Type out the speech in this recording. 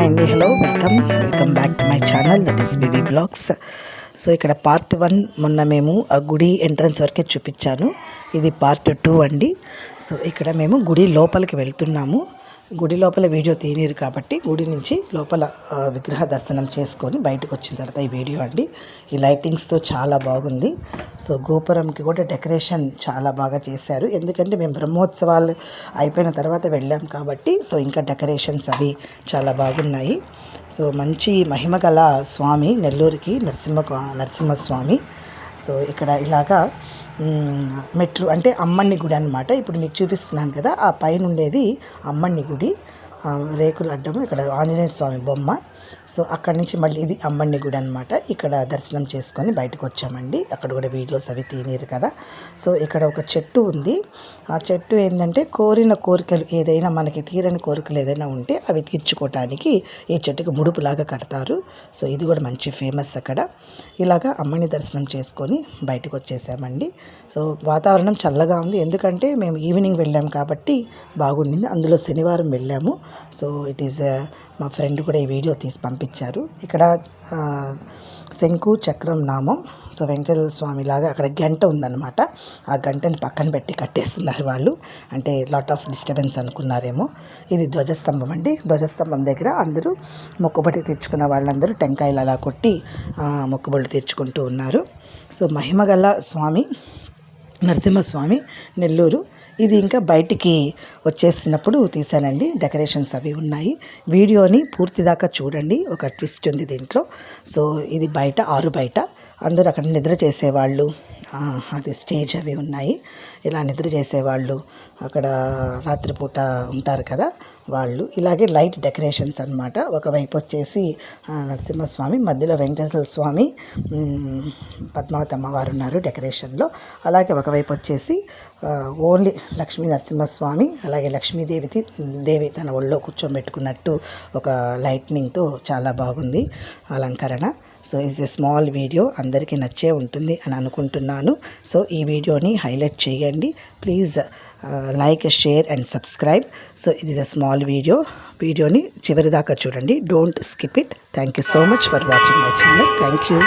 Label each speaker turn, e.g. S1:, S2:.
S1: Hi అండి, hello, welcome back to my channel, that is baby blogs. So ఇక్కడ part 1 మొన్న మేము ఆ గుడి ఎంట్రన్స్ వరకే చూపించాను. ఇది పార్ట్ 2 అండి. సో ఇక్కడ మేము గుడి లోపలికి వెళ్తున్నాము. గుడి లోపల వీడియో తీయలేరు కాబట్టి గుడి నుంచి లోపల విగ్రహ దర్శనం చేసుకొని బయటకు వచ్చిన తర్వాత ఈ వీడియో అండి. ఈ లైటింగ్స్తో చాలా బాగుంది. సో గోపురంకి కూడా డెకరేషన్ చాలా బాగా చేశారు. ఎందుకంటే మేము బ్రహ్మోత్సవాలు అయిపోయిన తర్వాత వెళ్ళాం కాబట్టి సో ఇంకా డెకరేషన్స్ అవి చాలా బాగున్నాయి. సో మంచి మహిమ గల స్వామి, నెల్లూరుకి నరసింహస్వామి. సో ఇక్కడ ఇలాగా మెట్లు అంటే అమ్మన్ని గుడి అనమాట. ఇప్పుడు మీకు చూపిస్తున్నాను కదా, ఆ పైన ఉండేది అమ్మన్ని గుడి, రేకుల అడ్డము. ఇక్కడ ఆంజనేయ స్వామి బొమ్మ. సో అక్కడి నుంచి మళ్ళీ ఇది అమ్మన్ని గుడి అనమాట. ఇక్కడ దర్శనం చేసుకొని బయటకు వచ్చామండి. అక్కడ కూడా వీడియోస్ అవి తీయలేరు కదా. సో ఇక్కడ ఒక చెట్టు ఉంది. ఆ చెట్టు ఏంటంటే కోరిన కోరికలు ఏదైనా మనకి తీరని కోరికలు ఏదైనా ఉంటే అవి తీర్చుకోవటానికి ఈ చెట్టుకి ముడుపులాగా కడతారు. సో ఇది కూడా మంచి ఫేమస్ అక్కడ. ఇలాగా అమ్మని దర్శనం చేసుకొని బయటకు వచ్చేసామండి. సో వాతావరణం చల్లగా ఉంది, ఎందుకంటే మేము ఈవినింగ్ వెళ్ళాం కాబట్టి బాగుండింది. అందులో శనివారం వెళ్ళాము. సో ఇట్ ఈస్ మా ఫ్రెండ్ కూడా ఈ వీడియో తీసి పంపించారు. ఇక్కడ శంకు చక్రం నామం. సో వెంకటేశ్వర స్వామి లాగా అక్కడ గంట ఉందన్నమాట. ఆ గంటని పక్కన పెట్టి కట్టేస్తున్నారు వాళ్ళు. అంటే లాట్ ఆఫ్ డిస్టర్బెన్స్ అనుకున్నారేమో. ఇది ధ్వజస్తంభం అండి. ధ్వజస్తంభం దగ్గర అందరూ మొక్కుబడి తీర్చుకున్న వాళ్ళందరూ టెంకాయలు అలా కొట్టి మొక్కుబడులు తీర్చుకుంటూ ఉన్నారు. సో మహిమగల స్వామి నరసింహస్వామి, నెల్లూరు. ఇది ఇంకా బయటికి వచ్చేసినప్పుడు తీసానండి. డెకరేషన్స్ అవి ఉన్నాయి. వీడియోని పూర్తి దాకా చూడండి. ఒక ట్విస్ట్ ఉంది దీంట్లో. సో ఇది బయట, ఆరు బయట అందరూ అక్కడ నిద్ర చేసేవాళ్ళు. అది స్టేజ్ అవి ఉన్నాయి. ఇలా నిద్ర చేసేవాళ్ళు అక్కడ రాత్రిపూట ఉంటారు కదా వాళ్ళు. ఇలాగే లైట్ డెకరేషన్స్ అనమాట. ఒకవైపు వచ్చేసి నరసింహస్వామి, మధ్యలో వెంకటేశ్వర స్వామి, పద్మావతి అమ్మవారు ఉన్నారు డెకరేషన్లో. అలాగే ఒకవైపు వచ్చేసి ఓన్లీ లక్ష్మీ నరసింహస్వామి, అలాగే లక్ష్మీదేవి తన ఒళ్ళో కూర్చోబెట్టుకున్నట్టు ఒక లైట్నింగ్తో చాలా బాగుంది అలంకరణ. So it's a small video, అందరికీ నచ్చే ఉంటుంది అని అనుకుంటున్నాను. సో ఈ వీడియోని హైలైట్ చేయండి please. Like, share and subscribe. So ఇది ఇస్ ఎ స్మాల్ వీడియోని చివరి దాకా చూడండి. Don't skip it. Thank you so much for watching my channel. Thank you.